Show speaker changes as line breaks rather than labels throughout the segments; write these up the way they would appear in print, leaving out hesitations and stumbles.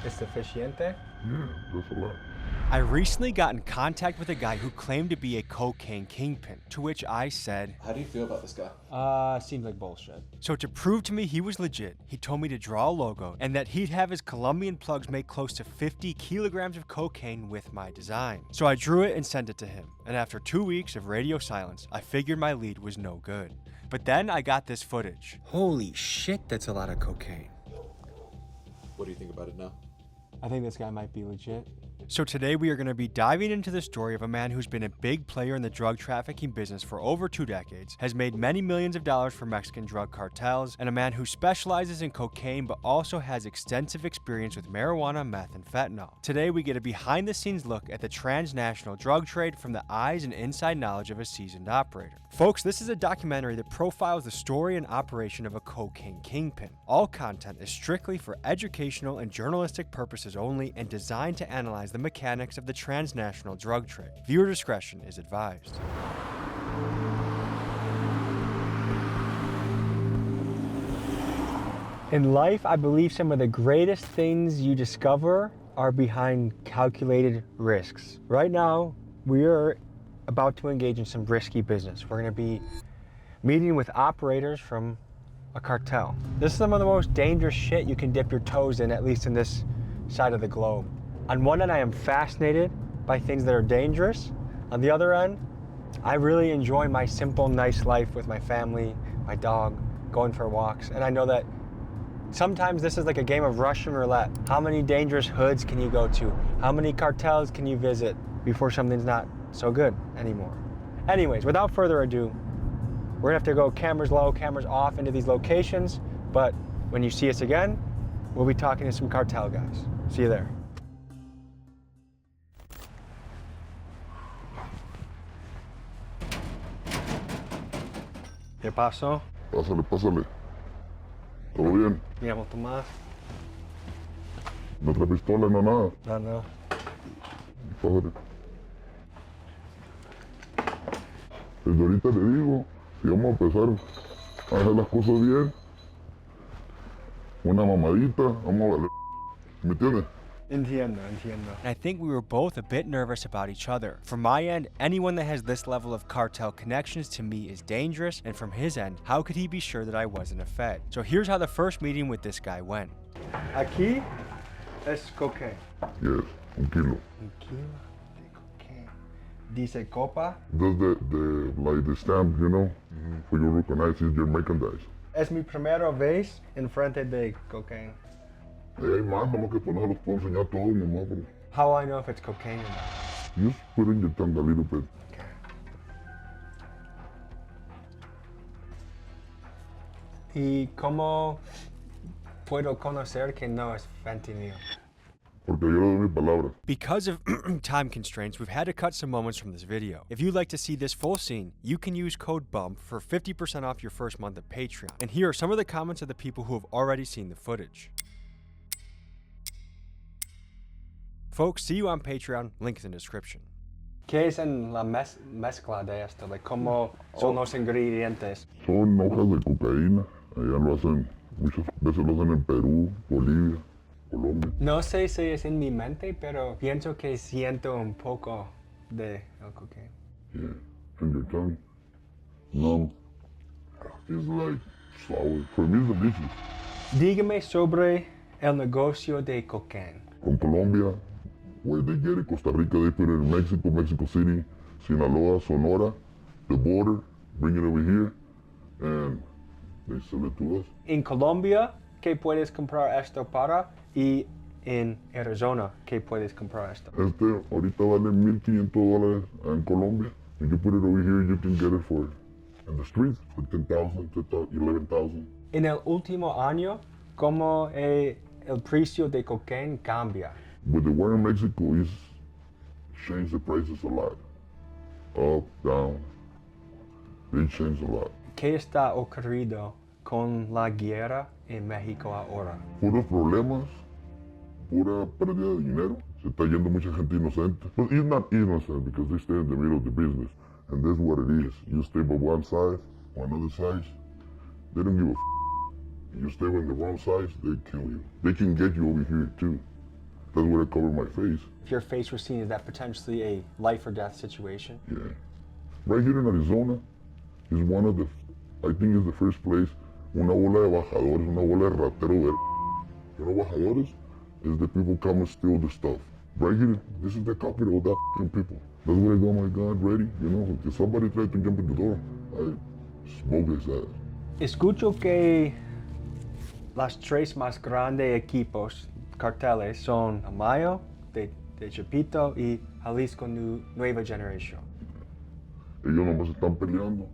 Es suficiente?
Yeah, that's a lot.
I recently got in contact with a guy who claimed to be a cocaine kingpin, to which I said,
How do you feel about this guy?
Seems like bullshit. So to prove to me he was legit, he told me to draw a logo and that he'd have his Colombian plugs make close to 50 kilograms of cocaine with my design. So I drew it and sent it to him, and after 2 weeks of radio silence, I figured my lead was no good. But then I got this footage. Holy shit, that's a lot of cocaine.
What do you think about it now?
I think this guy might be legit. So today we are going to be diving into the story of a man who's been a big player in the drug trafficking business for over 2 decades, has made many millions of dollars for Mexican drug cartels, and a man who specializes in cocaine but also has extensive experience with marijuana, meth, and fentanyl. Today we get a behind the scenes look at the transnational drug trade from the eyes and inside knowledge of a seasoned operator. Folks, this is a documentary that profiles the story and operation of a cocaine kingpin. All content is strictly for educational and journalistic purposes only and designed to analyze the mechanics of the transnational drug trade. Viewer discretion is advised. In life, I believe some of the greatest things you discover are behind calculated risks. Right now, we are about to engage in some risky business. We're going to be meeting with operators from a cartel. This is some of the most dangerous shit you can dip your toes in, at least in this side of the globe. On one end, I am fascinated by things that are dangerous. On the other end, I really enjoy my simple, nice life with my family, my dog, going for walks. And I know that sometimes this is like a game of Russian roulette. How many dangerous hoods can you go to? How many cartels can you visit before something's not so good anymore? Anyways, without further ado, we're gonna have to go cameras low, cameras off into these locations. But when you see us again, we'll be talking to some cartel guys. See you there. ¿Qué pasó?
Pásale, pásale. ¿Todo bien?
Me llamo Tomás.
¿No trae pistola, no nada?
No.
Pásale. Desde ahorita le digo, si vamos a empezar a hacer las cosas bien, una mamadita, vamos a valer. ¿Me entiendes?
Entiendo. I think we were both a bit nervous about each other. From my end, anyone that has this level of cartel connections to me is dangerous, and from his end, how could he be sure that I wasn't a Fed? So here's how the first meeting with this guy went. Aquí es cocaine.
Yes, un kilo.
Un kilo de cocaine. Dice copa.
That's like the stamp, you know, for you recognize it's your merchandise.
Es mi primera vez en frente de cocaine.
Hey, manda lo que no los puedo enseñar todo, nomás, bro.
How I know if it's cocaine or not?
Just put in your tongue a little bit.
Okay. ¿Y cómo puedo conocer que no es fentanyl?
Porque yo le doy mi palabra.
Because of time constraints, we've had to cut some moments from this video. If you'd like to see this full scene, you can use code BUMP for 50% off your first month of Patreon. And here are some of the comments of the people who have already seen the footage. Folks, see you on Patreon, link is in the description. ¿Qué es en la mezcla de esto? Like, ¿cómo son los ingredientes?
Son hojas de cocaína. Allá lo hacen, muchas veces lo hacen en Perú, Bolivia, Colombia.
No sé si es en mi mente, pero pienso que siento un poco de el cocaine.
Yeah, in your tongue. No. It's like sour. For me, it's delicious.
Dígame sobre el negocio de cocaine.
From Colombia, where they get it, Costa Rica, they put it in Mexico, Mexico City, Sinaloa, Sonora, the border, bring it over here, and they sell it to us.
En Colombia, ¿qué puedes comprar esto para? Y en Arizona, ¿qué puedes comprar esto?
Ahorita vale $1,500 en Colombia. If you put it over here, you can get it for, in the streets, for $10,000, $11,000.
En el último año, ¿cómo el precio de cocaine cambia?
With the war in Mexico, it's changed the prices a lot. Up, down, they changed a lot.
¿Qué está ocurriendo con la guerra en México ahora?
Puros problemas, pura pérdida de dinero. Se está yendo mucha gente inocente. But it's not innocent because they stay in the middle of the business. And that's what it is. You stay by one side, or another side, they don't give a f***. You stay on the wrong side, they kill you. They can get you over here too. That's where I cover my face.
If your face was seen as that potentially a life or death situation.
Yeah. Right here in Arizona is one of the, I think it's the first place, una bola de bajadores, una bola de ratero ver. You know bajadores? Is the people come and steal the stuff. Right here, this is the capital of that people. That's where I go, oh my God, ready? You know, if somebody tried to jump in the door, I smoke his ass.
Escucho que las tres más grandes equipos carteles son Amayo, de Chapito y Jalisco Nueva Generación.
Ellos nomás están peleando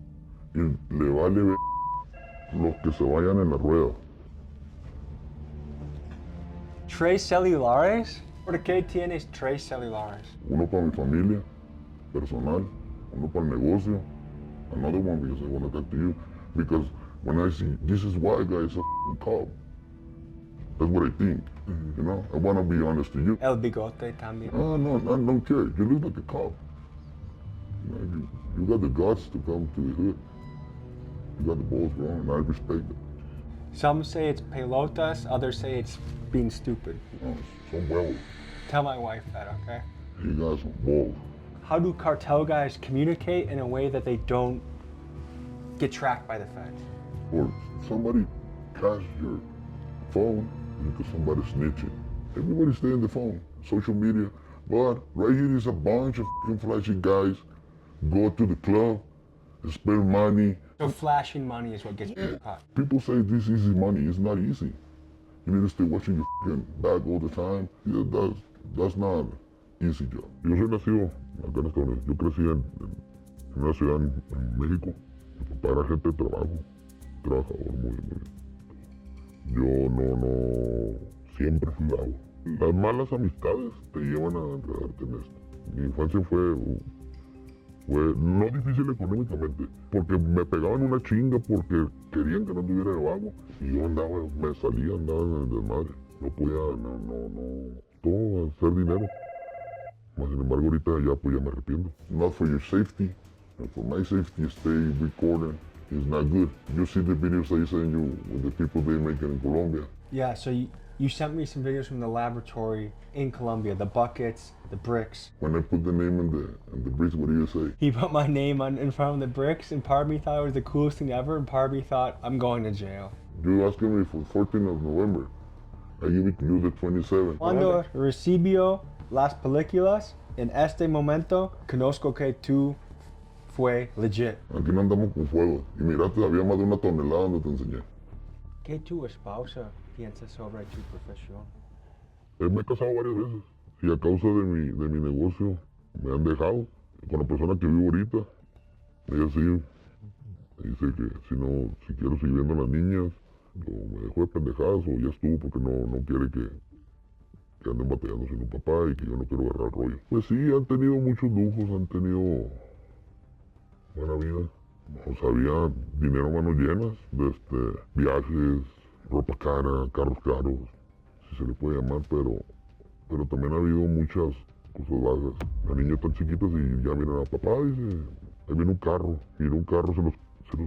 y le vale ver los que se vayan en la rueda.
¿Tres celulares? ¿Por qué tienes tres celulares?
Uno para mi familia, personal, uno para el negocio, another one because I want to talk to you. Because when I see, this is why guys are f***ing cop. That's what I think, you know? I want to be honest to you.
El bigote también.
Oh, no, I don't care. You look like a cop. You know, you got the guts to come to the hood. You got the balls wrong, and I respect it.
Some say it's pelotas, others say it's being stupid.
Oh, some balls.
Tell my wife that, okay?
You got some balls.
How do cartel guys communicate in a way that they don't get tracked by the feds?
Or somebody cash your phone because somebody snitching. Everybody stay on the phone, social media. But right here is a bunch of f***ing flashy guys go to the club, spend money.
So flashing money is what gets people caught.
People say this is easy money. It's not easy. You need to stay watching your f***ing bag all the time. Yeah, that's not easy job. Yo soy nacido acá en Estados Unidos. Yo crecí en una ciudad en México. Mi papá era gente de trabajo, trabajador muy bien. Yo no siempre fui bravo. Las malas amistades te llevan a enredarte en esto. Mi infancia fue no difícil económicamente, porque me pegaban una chinga porque querían que no anduviera de vago. Y yo andaba en el desmadre. No podía, todo hacer dinero. Mas sin embargo ahorita ya me arrepiento. Not for your safety, and for my safety, stay recording. It's not good. You see the videos I send you with the people they make in Colombia.
Yeah, so you sent me some videos from the laboratory in Colombia, the buckets, the bricks.
When I put the name in the bricks, what do you say?
He put my name in front of the bricks, and part of me thought it was the coolest thing ever, and part of me thought, I'm going to jail.
You asking me for 14th of November. I give it to you the 27th.
Cuando recibió las películas, en este momento, conozco que tú fue legit.
Aquí no andamos con fuego. Y miraste, había más de una tonelada donde te enseñé.
¿Qué tu esposa piensa sobre tu profesión?
Me he casado varias veces. Y a causa de mi negocio me han dejado. Con la persona que vivo ahorita, ella sí dice que si quiero seguir viendo a las niñas, me dejó de pendejadas o ya estuvo porque no quiere que anden batallando sin un papá y que yo no quiero agarrar rollo. Pues sí, han tenido muchos lujos, han tenido buena vida. O sea, había dinero a manos llenas, viajes, ropa cara, carros caros, si se le puede llamar, pero también ha habido muchas cosas bajas. Las niñas tan chiquitas y ya miran a papá, dice, ahí viene un carro, y en un carro se nos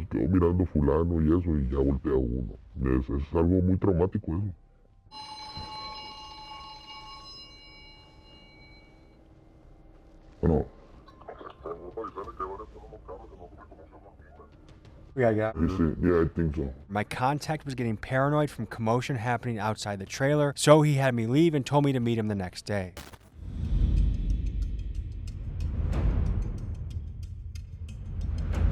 quedó mirando fulano y eso, y ya voltea uno. Es algo muy traumático eso. Bueno.
Yeah.
Yeah, I think so.
My contact was getting paranoid from commotion happening outside the trailer, so he had me leave and told me to meet him the next day.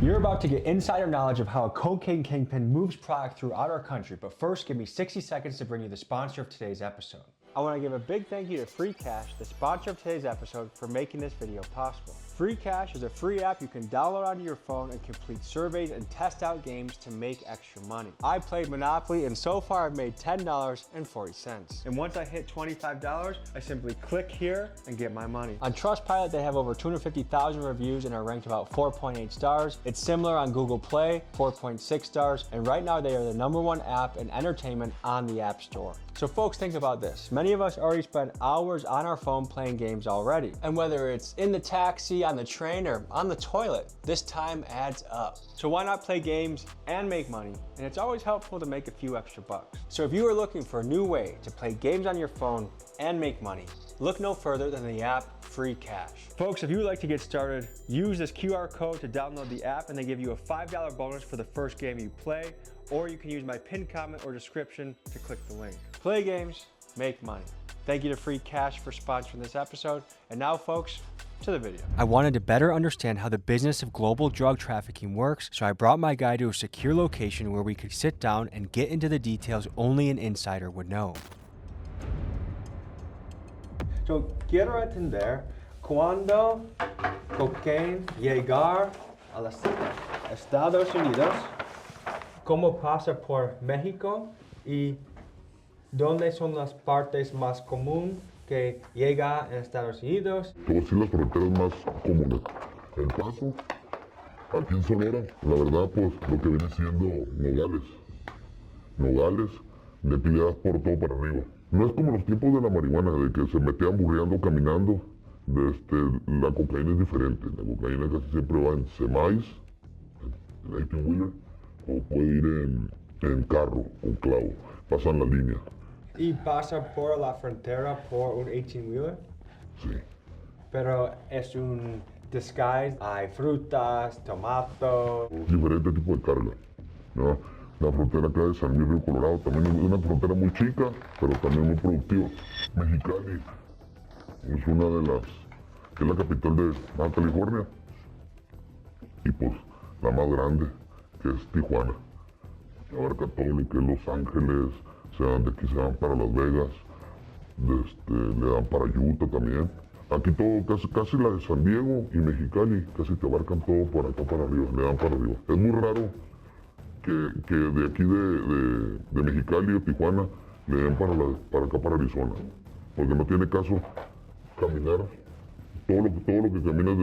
You're about to get insider knowledge of how a cocaine kingpin moves product throughout our country, but first give me 60 seconds to bring you the sponsor of today's episode. I want to give a big thank you to Free Cash, the sponsor of today's episode, for making this video possible. Free Cash is a free app you can download onto your phone and complete surveys and test out games to make extra money. I played Monopoly and so far I've made $10.40. And once I hit $25, I simply click here and get my money. On Trustpilot, they have over 250,000 reviews and are ranked about 4.8 stars. It's similar on Google Play, 4.6 stars, and right now they are the #1 app in entertainment on the App Store. So folks, think about this. Many of us already spend hours on our phone playing games already. And whether it's in the taxi, on the train or on the toilet, this time adds up. So why not play games and make money? And it's always helpful to make a few extra bucks. So if you are looking for a new way to play games on your phone and make money, look no further than the app Free Cash. Folks, if you would like to get started, use this QR code to download the app and they give you a $5 bonus for the first game you play, or you can use my pinned comment or description to click the link. Play games, make money. Thank you to Free Cash for sponsoring this episode. And now, folks, to the video. I wanted to better understand how the business of global drug trafficking works, so I brought my guy to a secure location where we could sit down and get into the details only an insider would know. So, quiero entender cuando cocaine llegar a los Estados Unidos, cómo pasa por México y dónde son las partes más comunes que llega a Estados Unidos.
Te voy a decir las fronteras más comunes. El Paso, aquí en Sonora, la verdad, pues lo que viene siendo Nogales. Nogales, de actividades por todo para arriba. No es como los tiempos de la marihuana, de que se metían burreando caminando. La cocaína es diferente. La cocaína casi siempre va en semis, en 18-wheeler, o puede ir en carro, con clavo. Pasan la línea.
¿Y pasa por la frontera por un 18-wheeler?
Sí.
Pero es un disguise. Hay frutas, tomatos.
Diferente tipo de carga, ¿no? La frontera acá de San Luis Río Colorado también es una frontera muy chica, pero también muy productiva. Mexicali es una de las, que es la capital de Baja California. Y pues la más grande, que es Tijuana. Abarca todo lo que es Los Ángeles, de aquí se dan para Las Vegas, le dan para Utah también. Aquí todo, casi la de San Diego y Mexicali, casi te abarcan todo por acá para arriba, le dan para arriba. Es muy raro que de aquí de Mexicali o Tijuana le den para acá para Arizona, porque no tiene caso caminar todo lo que caminas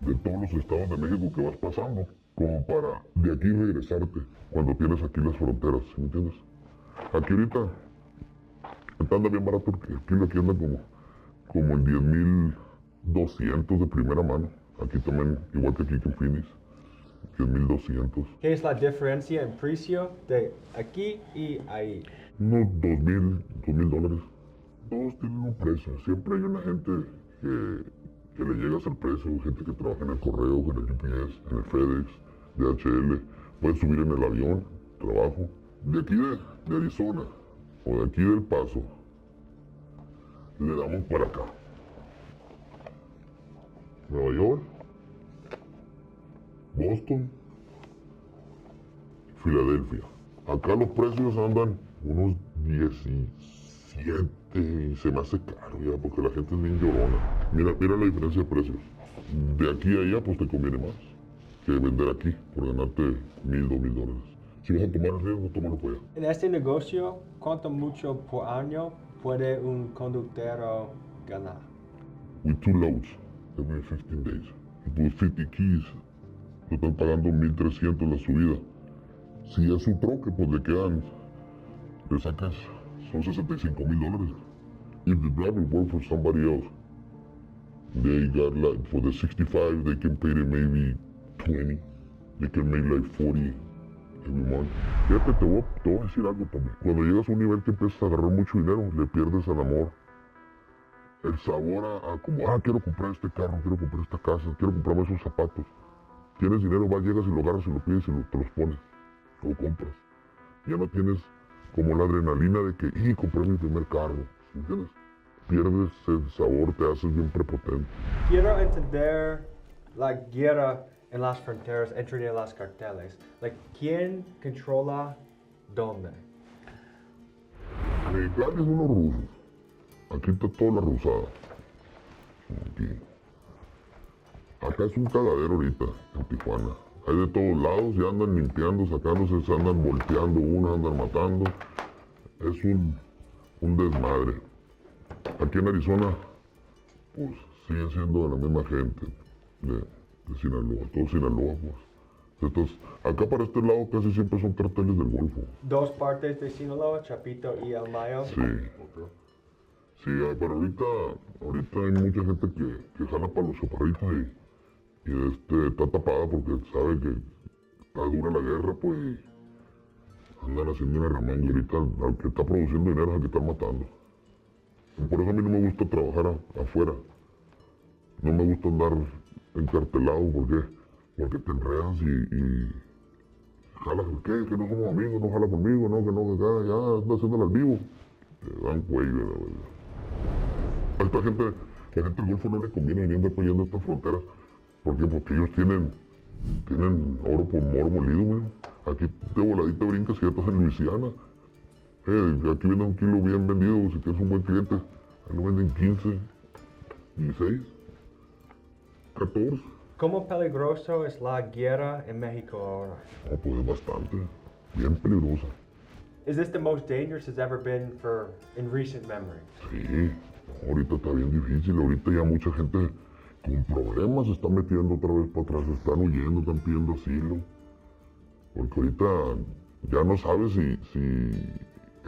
de todos los estados de México que vas pasando, como para de aquí regresarte cuando tienes aquí las fronteras, ¿sí me entiendes? Aquí ahorita anda bien barato, porque aquí anda como en 10,200 de primera mano. Aquí también, igual que aquí en Phoenix, 10,200.
¿Qué es la diferencia en precio de aquí y ahí?
Unos $2,000. Todos tienen un precio. Siempre hay una gente que le llega a hacer precio. Gente que trabaja en el correo, en el UPS, en el FedEx, DHL. Puedes subir en el avión, trabajo. De aquí de Arizona o de aquí del Paso, le damos para acá. Nueva York, Boston, Filadelfia. Acá los precios andan unos 17 y se me hace caro ya porque la gente es bien llorona. Mira la diferencia de precios. De aquí a allá pues te conviene más que vender aquí por ganarte $1,000, $2,000. Si vas a tomar el riesgo, tómalo por allá.
En este negocio, ¿cuánto mucho por año puede un conductor ganar?
With 2 loads every 15 days. Y tus 50 keys, te están pagando 1,300 la subida. Si es su troque, pues le sacas, son $65,000. If the driver works for somebody else, they got like, for the 65, they can pay them maybe 20. They can make like 40. Fíjate, te voy a decir algo también. Cuando llegas a un nivel que empiezas a agarrar mucho dinero, le pierdes el amor, el sabor a como, quiero comprar este carro, quiero comprar esta casa, quiero comprarme esos zapatos. Tienes dinero, llegas y lo agarras y lo pides y te los pones, lo compras. Ya no tienes como la adrenalina de que, compré mi primer carro, ¿sí entiendes? Pierdes el sabor, te haces bien prepotente.
Quiero entender la guerra en las fronteras entre las carteles. ¿Quién controla dónde?
Mexicali es unos rusos. Aquí está toda la rusada. Aquí. Acá es un cagadero ahorita, en Tijuana. Hay de todos lados, ya andan limpiando, sacándose, se andan volteando uno, andan matando. Es un desmadre. Aquí en Arizona, pues sigue siendo la misma gente de Sinaloa, todo Sinaloa, pues. Entonces, acá para este lado casi siempre son carteles del Golfo.
Dos partes de Sinaloa, Chapito y El Mayo.
Sí. Sí, pero ahorita hay mucha gente que jala para los chaparritos y está tapada porque sabe que está dura la guerra, pues andan haciendo una remanga y ahorita al que está produciendo dinero es al que están matando. Por eso a mí no me gusta trabajar afuera. No me gusta andar encartelado, ¿por qué? Porque te enredas y jalas, ¿qué? Que no somos amigos, no jala conmigo, no, que no, que acá, ya anda haciéndola al vivo. Te dan cuello, la verdad. A esta gente, la gente del Golfo no le conviene venir andar peleando estas fronteras. ¿Por qué? Porque ellos tienen oro por moro molido, güey. Aquí de voladita brincas y ya estás en Luisiana. Aquí viene un kilo bien vendido, si tienes un buen cliente, ahí lo venden 15, 16, 14.
¿Cómo peligroso es la guerra en México ahora?
Oh, pues es bastante, bien peligrosa.
Is this the most dangerous it's ever been in recent memory?
Sí, ahorita está bien difícil, ahorita ya mucha gente con problemas se está metiendo otra vez para atrás, están huyendo, están pidiendo asilo. Porque ahorita ya no sabes si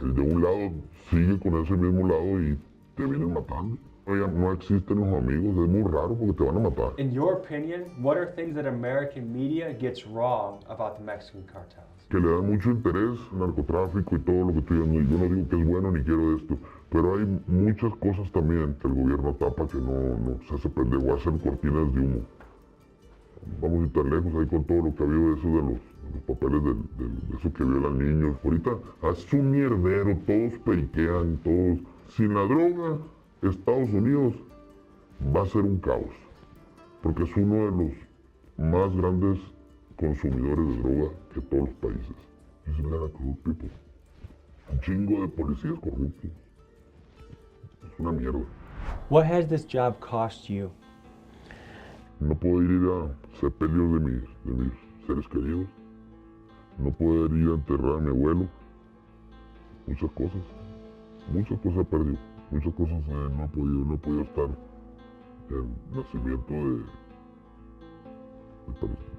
el de un lado sigue con ese mismo lado y te vienen matando. Ya no existen los amigos, es muy raro porque te van a matar.
In your opinion, what are things that American media gets wrong about the Mexican cartels?
Que le dan mucho interés al narcotráfico y todo lo que estoy diciendo. Yo no digo que es bueno ni quiero esto, pero hay muchas cosas también que el gobierno tapa que no se hace pendejo, hacen cortinas de humo. Vamos a ir tan lejos ahí con todo lo que ha habido de eso de los papeles de eso que violan niños. Ahorita hace un mierdero, todos periquean, todos. Sin la droga, Estados Unidos va a ser un caos, porque es uno de los más grandes consumidores de droga que todos los países. Es la corrupt people. Un chingo de policías corruptos. Es una mierda.
What has this job cost you?
No poder ir a sepelios de mis seres queridos. No poder ir a enterrar a mi abuelo. Muchas cosas he perdido. Muchas cosas no he podido estar en el nacimiento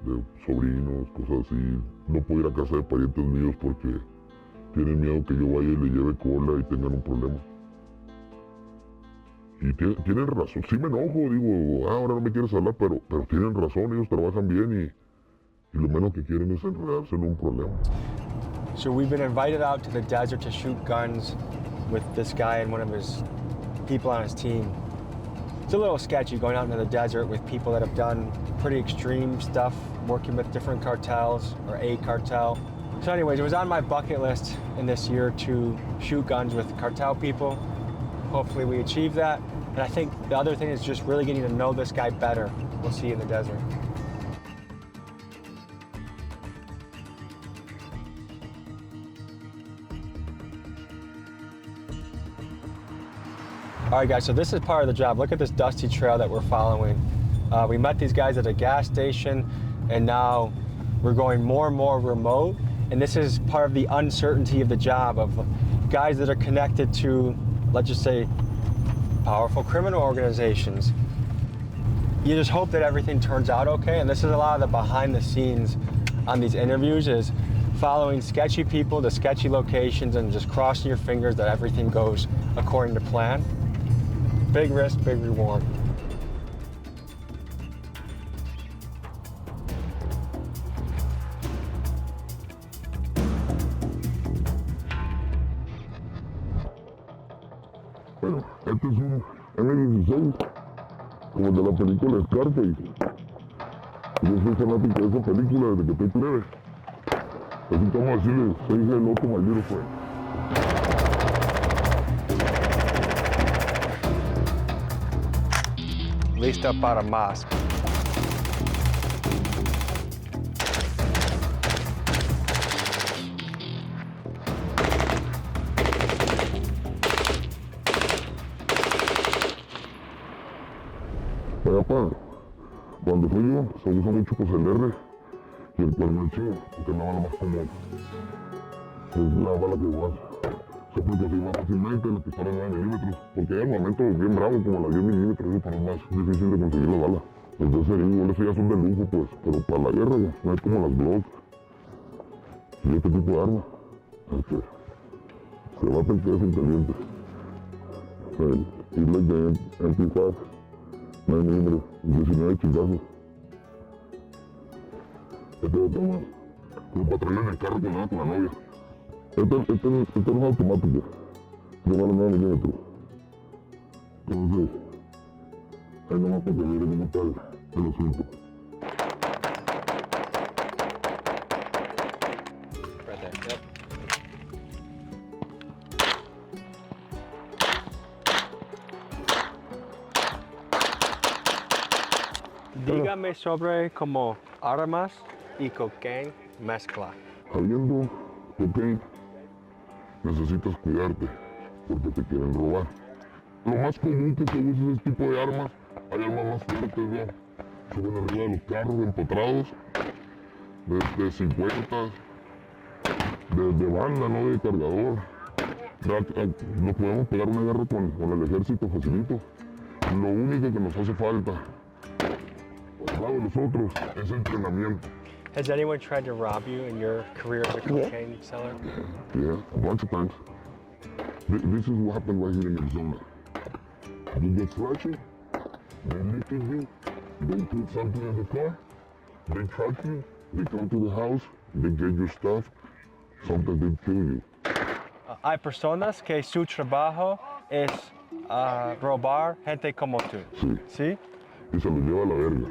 de sobrinos, cosas así. No puedo ir a casa de parientes míos porque tienen miedo que yo vaya y le lleve cola y tengan un problema. Y tienen razón, sí me enojo, digo, ahora no me quieres hablar, pero tienen razón, ellos trabajan bien y lo menos que quieren es enredarse en un problema.
So we've been invited out to the desert to shoot guns with this guy and one of his people on his team. It's a little sketchy going out into the desert with people that have done pretty extreme stuff, working with different cartels or a cartel. So anyways, it was on my bucket list in this year to shoot guns with cartel people. Hopefully we achieve that. And I think the other thing is just really getting to know this guy better. We'll see you in the desert. All right, guys, so this is part of the job. Look at this dusty trail that we're following. We met these guys at a gas station, and now we're going more and more remote. And this is part of the uncertainty of the job of guys that are connected to, let's just say, powerful criminal organizations. You just hope that everything turns out okay. And this is a lot of the behind the scenes on these interviews is following sketchy people to sketchy locations and just crossing your fingers that everything goes according to plan. Big risk, big reward.
Bueno, este es un M16, como el de la película Cartel. Yo soy fanático de esa película desde que estoy plebe. Así que vamos a decirle, soy el loco maldito fue.
Laced up out of mosque.
Allá cuando fui yo, se usa mucho pues el R y el cuerno chivo, porque es la bala más común. Es la bala que igual se aproxima fácilmente, la pistola 9 milímetros, porque hay armamento bien bravo como la 10 milímetros, pero es más difícil de conseguir la bala. Entonces, igual esas ya son de lujo, pues, pero para la guerra no hay como las Glock y este tipo de arma, se bate el que es inteligente. same. Y like the MP5, 9 milímetros, 19 chingazos. Este otro más, como para traerle en el carro con la novia. Este no es automático, de vale 9 milímetros. Entonces, ahí nomás para que mire cómo está el asunto.
Right there. Yep.
Dígame sobre como armas y cocaine mezcla.
Habiendo cocaine, necesitas cuidarte porque te quieren robar. Lo más común que se usa ese tipo de armas, hay armas más fuertes, ¿no? Suben arriba de los carros empotrados, de 50, de banda, no de cargador. Nos podemos pegar una guerra con el ejército facilito. Lo único que nos hace falta, al lado de nosotros, es entrenamiento.
Has anyone tried to rob you in your career as a cocaine seller?
Yeah, a bunch of times. This is what happened right here in Arizona. You get flashy, they look at you, they put something in the car, they track you, they come to the house, they get your stuff, sometimes they kill you.
Hay personas que su trabajo es robar gente como tú.
Sí,
¿Sí?
y se los lleva a la verga.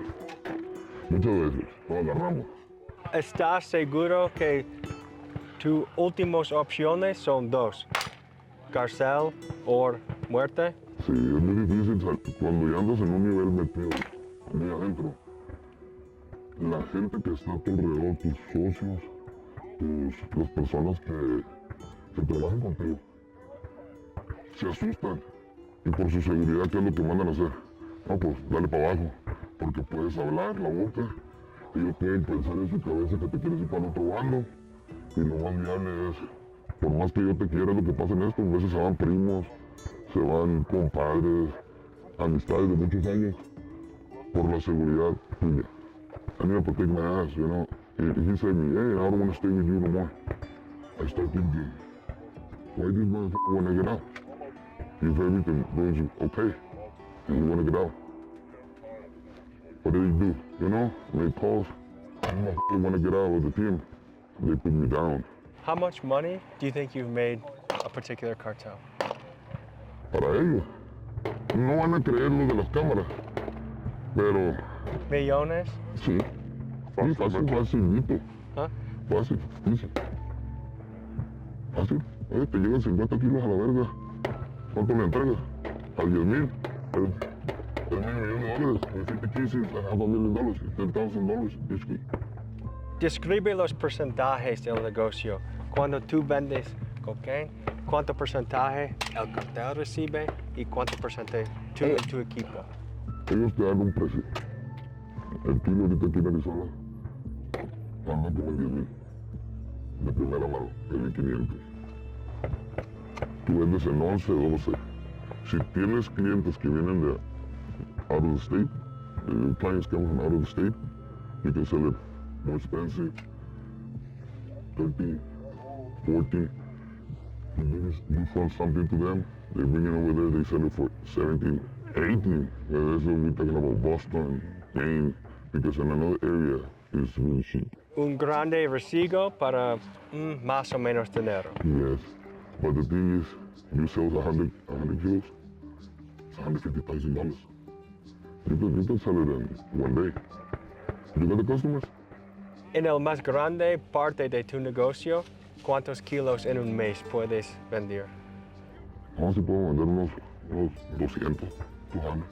Muchas veces, lo agarramos.
¿Estás seguro que tus últimas opciones son dos? Cárcel o muerte?
Sí, es muy difícil cuando ya andas en un nivel metido, muy adentro. La gente que está a tu alrededor, tus socios, las personas que trabajan contigo, se asustan. Y por su seguridad, ¿qué es lo que mandan a hacer? No, pues dale para abajo, porque puedes hablar la boca. Ellos pueden pensar en su cabeza que te quieres ir para el otro bando. Y lo más viable es, por más que yo te quiera, lo que pasa en esto, a veces se van primos, se van compadres, amistades de muchos años, por la seguridad tuya. I need to protect my ass, you know. He said to me, hey, I don't want to stay with you no more. I start thinking, why this motherfucker want to get out? If everything goes okay, and you want to get out. What did he do? You know, make calls. I want to get out of the team. They put me down.
How much money do you think you've made a particular cartel?
Para ellos, no van a creer lo de las cámaras, pero
¿Millones?
sí, facilito,
¿Ah?
fácil, dice. Fácil, oye, te llegan 50 kilos a la verga, ¿cuánto me entregas? A 10,000, $1 million, $50 cases, $500,000, $10,000 each week.
Describe los porcentajes del negocio. Cuando tú vendes cocaine, ¿cuánto porcentaje el cartel recibe y cuánto porcentaje tú y tu equipo?
Ellos te dan un precio. El kilo ahorita aquí en Arizona anda como en 10,000. De primera mano, de 1,500. Tú vendes en 11, 12. Si tienes clientes que vienen de out of the state, clients coming from out of the state, you can sell it more expensive, 13, 14. You sell something to them, they bring it over there, they sell it for 17, 18. That's what we're talking about Boston, Maine, because in another area, it's really cheap.
Un grande recibo para más o menos dinero.
Yes, but the thing is, you sell 100 kilos, it's $150,000. You can sell it in one day. You got the customers?
En el más grande parte de tu negocio, ¿cuántos kilos en un mes puedes vender?
Vamos si puedo vender unos 200, 200.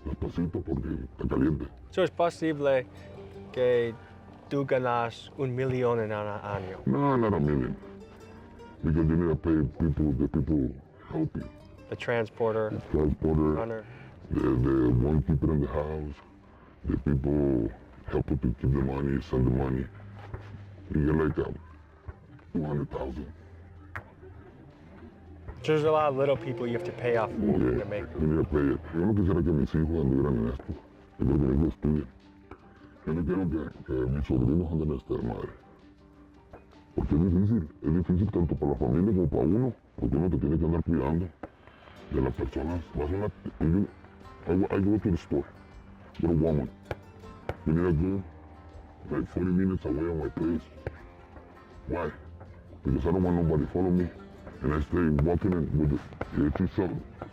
Despacito porque está caliente.
¿Es posible que tú ganas $1 millón en un año?
No, not a million. Because you need to pay the people help you.
The transporter,
Transporter,
runner.
the one keeper in the house, the people help you to keep the money, send the money. You get like 200,000.
There's a lot of little people you have to pay off
Yeah,
to make.
you need to pay it. Yo no quisiera que mis hijos anduvieran en esto. Yo quiero que mis hijos estudien. Yo no quiero que mis sobrinos anden en esta madre. Porque es difícil tanto para la familia como para uno, porque uno te tiene que andar cuidando de las personas. I go to the store with a woman. We need a girl like 40 minutes away on my place. Why? Because I don't want nobody to follow me. And I stay walking in with it.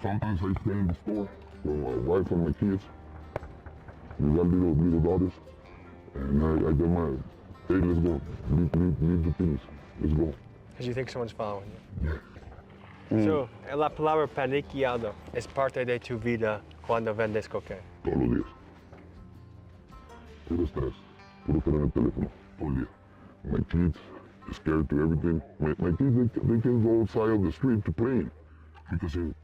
Sometimes I stay in the store with my wife and my kids. We got little daughters. And I get my, hey, let's go. Leave the things. Let's go.
Because you think someone's following you.
Yeah.
So, la palabra paniqueado es parte de tu vida cuando vendes cocaína.
Todos los días. Puro estrés. Puro estar en el teléfono. Todo el día. My kids, scared to everything. My kids, they can go outside of the street to play. Because in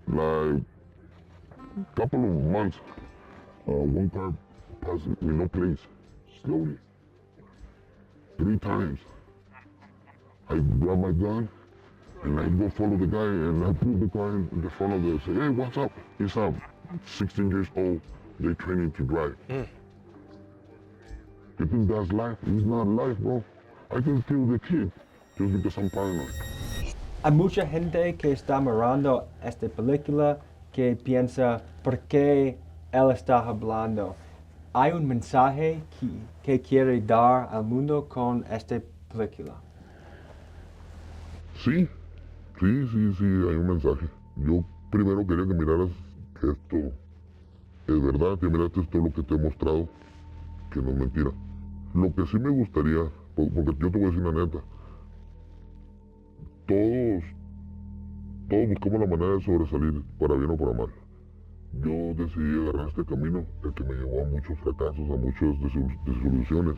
like a couple of months, one car passed with no plates. Slowly. 3 times. I grab my gun and I go follow the guy and I put the car in the front of the, say, hey, what's up? He's 16 years old. They training to drive. You think that's life? It's not life, bro. I can kill the kid just because I'm paranoid.
Hay mucha gente que está mirando esta película que piensa, ¿por qué él está hablando? Hay un mensaje que quiere dar al mundo con esta película.
Sí, hay un mensaje. Yo primero quería que miraras que esto es verdad, que miraste todo lo que te he mostrado, que no es mentira. Lo que sí me gustaría, porque yo te voy a decir la neta, todos buscamos la manera de sobresalir, para bien o para mal. Yo decidí agarrar este camino, el que me llevó a muchos fracasos, a muchas desilusiones.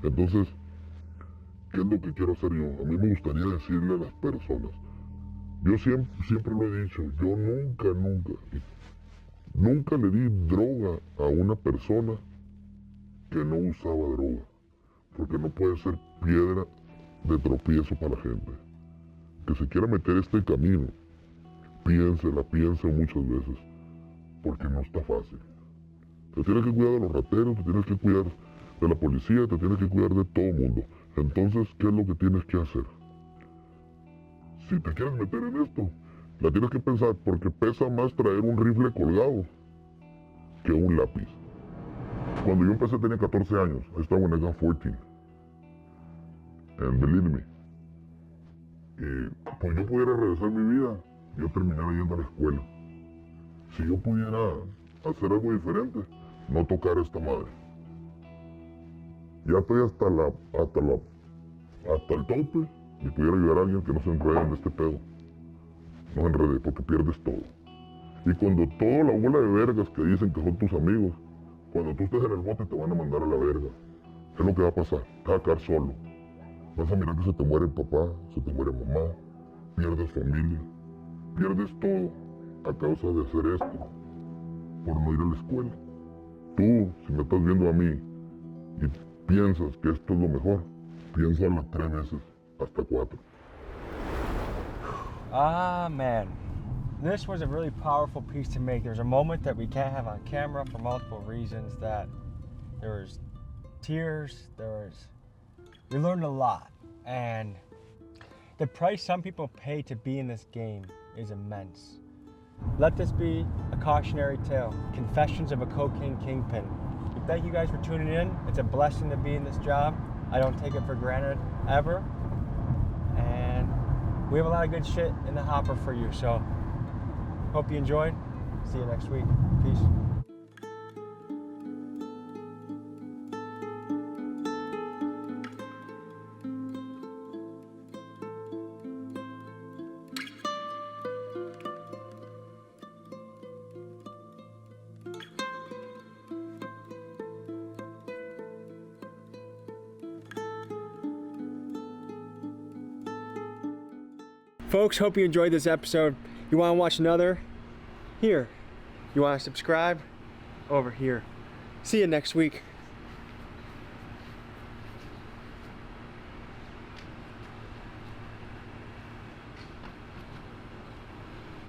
Entonces, ¿qué es lo que quiero hacer yo? A mí me gustaría decirle a las personas, yo siempre lo he dicho, yo nunca le di droga a una persona que no usaba droga, porque no puede ser piedra de tropiezo para la gente. Que se quiera meter este camino, piense muchas veces, porque no está fácil. Te tienes que cuidar de los rateros, te tienes que cuidar de la policía, te tienes que cuidar de todo el mundo. Entonces, ¿qué es lo que tienes que hacer? Si te quieres meter en esto, la tienes que pensar, porque pesa más traer un rifle colgado que un lápiz. Cuando yo empecé tenía 14 años, I started when I got 14. And believe me, pues yo pudiera regresar mi vida, yo terminaba yendo a la escuela. Si yo pudiera hacer algo diferente, no tocar esta madre. Ya estoy hasta el tope y pudiera ayudar a alguien que no se enrede en este pedo. No enrede porque pierdes todo. Y cuando toda la bola de vergas que dicen que son tus amigos, cuando tú estés en el bote te van a mandar a la verga. ¿Qué es lo que va a pasar? Te vas a quedar solo. Vas a mirar que se te muere el papá, se te muere mamá, pierdes familia, pierdes todo a causa de hacer esto, por no ir a la escuela. Tú, si me estás viendo a mí y piensas que esto es lo mejor, piénsalo 3 veces, hasta 4.
Ah, man. This was a really powerful piece to make. There's a moment that we can't have on camera for multiple reasons, that there was tears, we learned a lot. And the price some people pay to be in this game is immense. Let this be a cautionary tale. Confessions of a cocaine kingpin. Thank you guys for tuning in. It's a blessing to be in this job. I don't take it for granted ever. And we have a lot of good shit in the hopper for you. So hope you enjoyed. See you next week. Peace. Folks, hope you enjoyed this episode. You want to watch another? Here. You want to subscribe? Over here. See you next week.